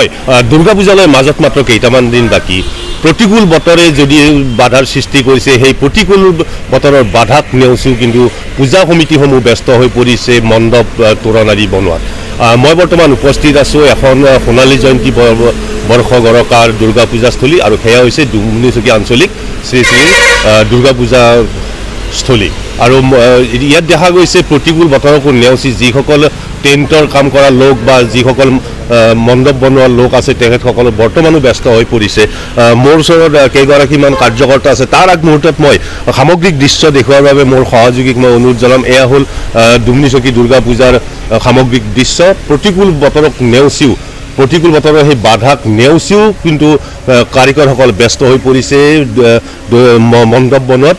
হয় দুৰ্গা পূজালৈ মাজত মাত্ৰ কেইটামান দিন বাকী প্ৰতিকূল বতৰে যদি বাধাৰ সৃষ্টি কৰিছে সেই প্ৰতিকূল বতৰৰ বাধাক নেওচিও কিন্তু পূজা সমিতিসমূহ ব্যস্ত হৈ পৰিছে মণ্ডপ তোৰণ আদি বনোৱাত মই বৰ্তমান উপস্থিত আছোঁ এখন সোণালী জয়ন্তী বৰ্ষ গৰকাৰ দুৰ্গা পূজাস্থলী আৰু সেয়া হৈছে ডুমনিচকীয়া আঞ্চলিক শ্ৰী শ্ৰী দুৰ্গা পূজাস্থলী আৰু ইয়াত দেখা গৈছে প্ৰতিকূল বতৰকো নেওচি যিসকল টেণ্টৰ কাম কৰা লোক বা যিসকল মণ্ডপ বনোৱা লোক আছে তেখেতসকল বৰ্তমানো ব্যস্ত হৈ পৰিছে মোৰ ওচৰত কেইগৰাকীমান কাৰ্যকৰ্তা আছে তাৰ আগমুহূৰ্তত মই সামগ্ৰিক দৃশ্য দেখুৱাৰ বাবে মোৰ সহযোগীক মই অনুৰোধ জনাম এয়া হ'ল ডুমনিচকী দুৰ্গা পূজাৰ সামগ্ৰিক দৃশ্য প্ৰতিকূল বতৰক নেওচিও প্ৰতিকূল বতৰৰ সেই বাধাক নেওচিও কিন্তু কাৰিকৰসকল ব্যস্ত হৈ পৰিছে মণ্ডপ বনোৱাত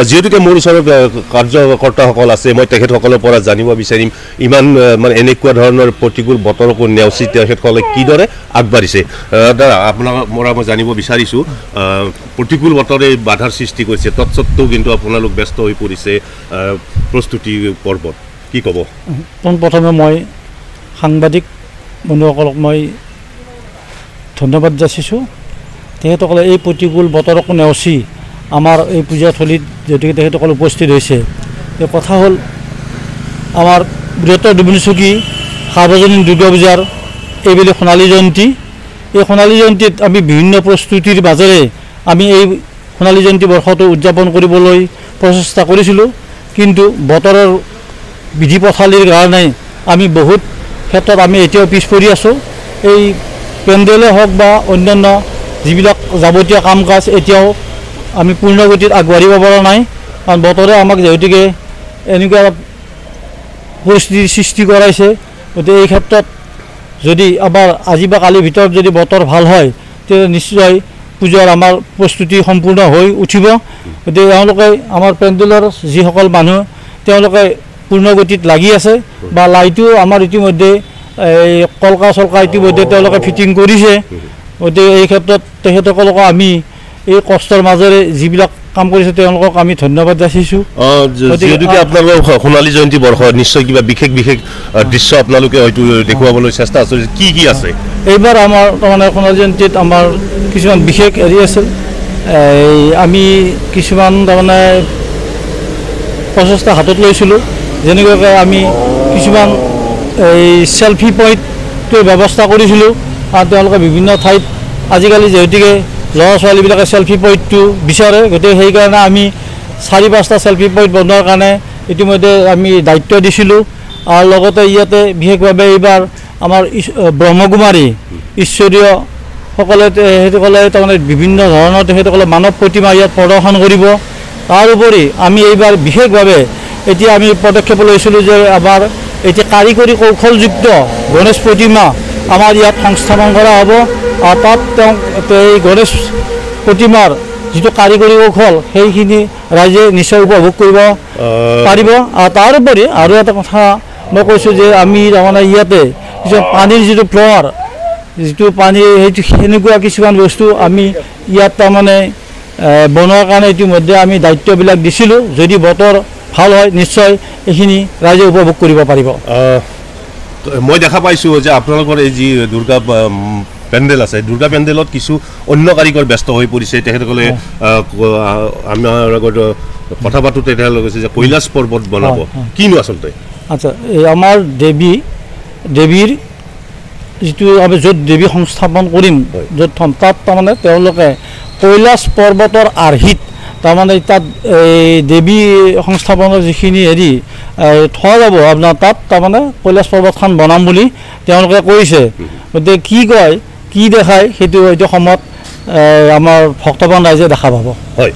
যিহেতুকে মোৰ ওচৰত কাৰ্যকৰ্তাসকল আছে মই তেখেতসকলৰ পৰা জানিব বিচাৰিম ইমান মানে এনেকুৱা ধৰণৰ প্ৰতিকূল বতৰকো নেওচি তেখেতসকলে কিদৰে আগবাঢ়িছে দাদা আপোনাক মই জানিব বিচাৰিছোঁ প্ৰতিকূল বতৰে বাধাৰ সৃষ্টি কৰিছে তৎসত্ত্বেও কিন্তু আপোনালোক ব্যস্ত হৈ পৰিছে প্ৰস্তুতি পৰ্বত কি ক'ব পোনপ্ৰথমে মই সাংবাদিক বন্ধুসকলক মই ধন্যবাদ যাচিছোঁ তেখেতসকলে এই প্ৰতিকূল বতৰক নেওচি আমাৰ এই পূজাথলীত যদিকে তেখেতসকল উপস্থিত হৈছে কথা হ'ল আমাৰ বৃহত্তৰ ডুমনিচকী সাৰ্বজনীন দুৰ্গা পূজাৰ এইবেলি সোণালী জয়ন্তী এই সোণালী জয়ন্তীত আমি বিভিন্ন প্ৰস্তুতিৰ মাজেৰে আমি এই সোণালী জয়ন্তী বৰ্ষটো উদযাপন কৰিবলৈ প্ৰচেষ্টা কৰিছিলোঁ কিন্তু বতৰৰ বিধি পথালিৰ কাৰণে আমি বহুত ক্ষেত্ৰত আমি এতিয়াও পিছ পৰি আছোঁ এই পেণ্ডেলে হওক বা অন্যান্য যিবিলাক যাৱতীয় কাম কাজ এতিয়াও আমি পূৰ্ণগতিত আগবাঢ়িব পৰা নাই কাৰণ বতৰে আমাক যিহেতুকে এনেকুৱা পৰিস্থিতিৰ সৃষ্টি কৰাইছে গতিকে এই ক্ষেত্ৰত যদি আমাৰ আজি বা কালিৰ ভিতৰত যদি বতৰ ভাল হয় তেতিয়া নিশ্চয় পূজাৰ আমাৰ প্ৰস্তুতি সম্পূৰ্ণ হৈ উঠিব গতিকে তেওঁলোকে আমাৰ পেণ্ডেলৰ যিসকল মানুহ তেওঁলোকে পূৰ্ণগতিত লাগি আছে বা লাইটো আমাৰ ইতিমধ্যে এই কলকা চলকা ইতিমধ্যে তেওঁলোকে ফিটিং কৰিছে গতিকে এই ক্ষেত্ৰত তেখেতসকলকো আমি এই কষ্টৰ মাজেৰে যিবিলাক কাম কৰিছে তেওঁলোকক আমি ধন্যবাদ যাচিছোঁ যিহেতুকে আপোনালোকৰ সোণালী জয়ন্তী বৰ্ষ নিশ্চয় কিবা বিশেষ বিশেষ দৃশ্য আপোনালোকে হয়তো দেখুৱাবলৈ চেষ্টা আছে কি আছে এইবাৰ আমাৰ তাৰমানে সোণালী জয়ন্তীত আমাৰ কিছুমান বিশেষ হেৰি আছিল আমি কিছুমান তাৰমানে প্ৰচেষ্টা হাতত লৈছিলোঁ যেনেকুৱাকৈ আমি কিছুমান এই চেলফি পইণ্টৰ ব্যৱস্থা কৰিছিলোঁ আৰু তেওঁলোকে বিভিন্ন ঠাইত আজিকালি যিহেতুকে ল'ৰা ছোৱালীবিলাকে চেলফি পইণ্টটো বিচাৰে গতিকে সেইকাৰণে আমি 4-5টা চেলফি পইণ্ট বনোৱাৰ কাৰণে ইতিমধ্যে আমি দায়িত্ব দিছিলোঁ আৰু লগতে ইয়াতে বিশেষভাৱে এইবাৰ আমাৰ ব্ৰহ্মকুমাৰী ঈশ্বৰীয়সকলে তেখেতসকলে তাৰমানে বিভিন্ন ধৰণৰ তেখেতসকলে মানৱ প্ৰতিমা ইয়াত প্ৰদৰ্শন কৰিব তাৰোপৰি আমি এইবাৰ বিশেষভাৱে এতিয়া আমি পদক্ষেপ লৈছিলোঁ যে আমাৰ এতিয়া কাৰিকৰী কৌশলযুক্ত গণেশ প্ৰতিমা আমাৰ ইয়াত সংস্থাপন কৰা হ'ব আৰু তাত তেওঁ এই গণেশ প্ৰতিমাৰ যিটো কাৰিকৰী কৌশল সেইখিনি ৰাইজে নিশ্চয় উপভোগ কৰিব পাৰিব আৰু তাৰোপৰি আৰু এটা কথা মই কৈছোঁ যে আমি তাৰমানে ইয়াতে কিছুমান পানীৰ যিটো ফ্ল'ৰ যিটো পানী সেইটো সেনেকুৱা কিছুমান বস্তু আমি ইয়াত তাৰমানে বনোৱাৰ কাৰণে ইতিমধ্যে আমি দায়িত্ববিলাক দিছিলোঁ যদি বতৰ ভাল হয় নিশ্চয় এইখিনি ৰাইজে উপভোগ কৰিব পাৰিব মই দেখা পাইছোঁ যে আপোনালোকৰ এই যি দুৰ্গা পেণ্ডেল আছে দুৰ্গা পেণ্ডেলত কিছু অন্য কাৰিকৰ ব্যস্ত হৈ পৰিছে তেখেতসকলে আমাৰ লগত কথা পাতোঁতে তেওঁলোকে কৈছে যে কৈলাশ পৰ্বত বনাব কিনো আচলতে আচ্ছা এই আমাৰ দেৱীৰ যিটো আমি য'ত দেৱী সংস্থাপন কৰিম য'ত থ'ম তাত তাৰমানে তেওঁলোকে কৈলাশ পৰ্বতৰ আৰ্হিত তাৰমানে তাত এই দেৱী সংস্থাপনৰ যিখিনি হেৰি থোৱা যাব আপোনাৰ তাত তাৰমানে কৈলাশ পৰ্বতখন বনাম বুলি তেওঁলোকে কৈছে গতিকে কি কয় কি দেখায় সেইটো হয়তো সময়ত আমাৰ ভক্তবান ৰাইজে দেখা পাব হয়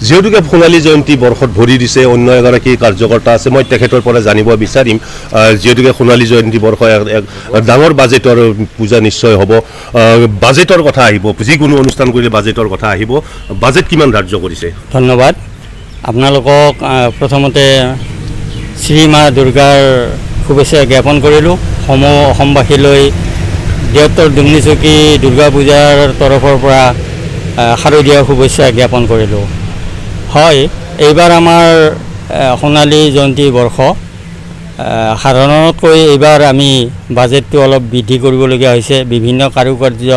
যিহেতুকে সোণালী জয়ন্তী বৰ্ষত ভৰি দিছে অন্য এগৰাকী কাৰ্যকৰ্তা আছে মই তেখেতৰ পৰা জানিব বিচাৰিম যিহেতুকে সোণালী জয়ন্তী বৰ্ষ এক ডাঙৰ বাজেটৰ পূজা নিশ্চয় হ'ব বাজেটৰ কথা আহিব যিকোনো অনুষ্ঠান কৰিলে বাজেটৰ কথা আহিব বাজেট কিমান ধাৰ্য কৰিছে ধন্যবাদ আপোনালোকক প্ৰথমতে শ্ৰী মা দুৰ্গাৰ শুভেচ্ছা জ্ঞাপন কৰিলোঁ অসমবাসীলৈ বৃহত্তৰ ডুমনিচকী দুৰ্গা পূজাৰ তৰফৰ পৰা শাৰদীয় শুভেচ্ছা জ্ঞাপন কৰিলোঁ হয় এইবাৰ আমাৰ সোণালী জয়ন্তী বৰ্ষ সাধাৰণতকৈ এইবাৰ আমি বাজেটটো অলপ বৃদ্ধি কৰিবলগীয়া হৈছে বিভিন্ন কাৰুকাৰ্য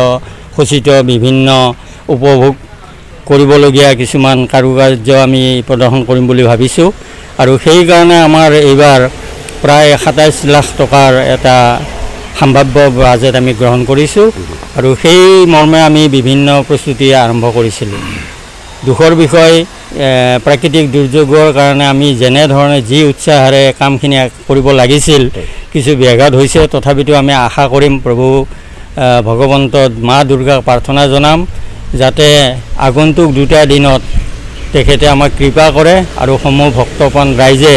খচিত বিভিন্ন উপভোগ কৰিবলগীয়া কিছুমান কাৰুকাৰ্য আমি প্ৰদৰ্শন কৰিম বুলি ভাবিছোঁ আৰু সেইকাৰণে আমাৰ এইবাৰ প্ৰায় ২৭ লাখ টকাৰ এটা সম্ভাব্য বাজেট আমি গ্ৰহণ কৰিছোঁ আৰু সেই মৰ্মে আমি বিভিন্ন প্ৰস্তুতি আৰম্ভ কৰিছিলোঁ দুখৰ বিষয় প্ৰাকৃতিক দুৰ্যোগৰ কাৰণে আমি যেনেধৰণে যি উৎসাহেৰে কামখিনি কৰিব লাগিছিল কিছু ব্যাঘাত হৈছে তথাপিতো আমি আশা কৰিম প্ৰভু ভগৱন্ত মা দুৰ্গাক প্ৰাৰ্থনা জনাম যাতে আগন্তুক 2টা দিনত তেখেতে আমাক কৃপা কৰে আৰু সমূহ ভক্তপ্ৰাণ ৰাইজে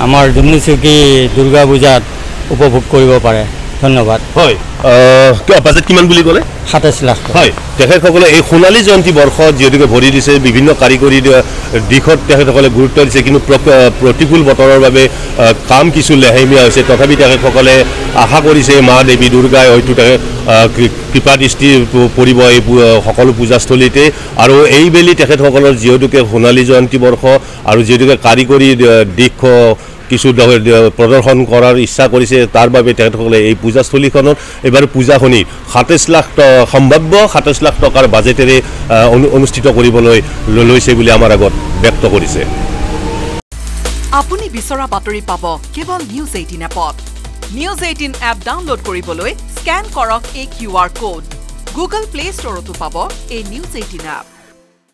আমাৰ দুমনিচুকী দুৰ্গা পূজাত উপভোগ কৰিব পাৰে ধন্যবাদ হয় বাজেট কিমান বুলি ক'লে ২৭ লাখ হয় তেখেতসকলে এই সোণালী জয়ন্তী বৰ্ষত যিহেতুকে ভৰি দিছে বিভিন্ন কাৰিকৰী দিশত তেখেতসকলে গুৰুত্ব দিছে কিন্তু প্ৰতিকূল বতৰৰ বাবে কাম কিছু লেহেমীয়া হৈছে তথাপি তেখেতসকলে আশা কৰিছে মা দেৱী দুৰ্গাই হয়তো কৃপা দৃষ্টি পৰিব এই সকলো পূজাস্থলীতে আৰু এইবেলি তেখেতসকলৰ যিহেতুকে সোণালী জয়ন্তী বৰ্ষ আৰু যিহেতুকে কাৰিকৰী দিশ কিছু প্ৰদৰ্শন কৰাৰ ইচ্ছা কৰিছে তাৰ বাবে তেখেতসকলে এই পূজাস্থলীখনত এইবাৰ পূজাখনি ২৭ লাখ সম্ভাব্য ২৭ লাখ টকাৰ বাজেটেৰে অনুষ্ঠিত কৰিবলৈ লৈছে বুলি আমাৰ আগত ব্যক্ত কৰিছে আপুনি বিচৰা বাতৰি পাব কেৱল নিউজ 18 এপত নিউজ 18 এপ ডাউনলোড কৰিবলৈ স্ক্যান কৰক এই QR কোড গুগল প্লে ষ্টৰতো পাব এই নিউজ 18 এপ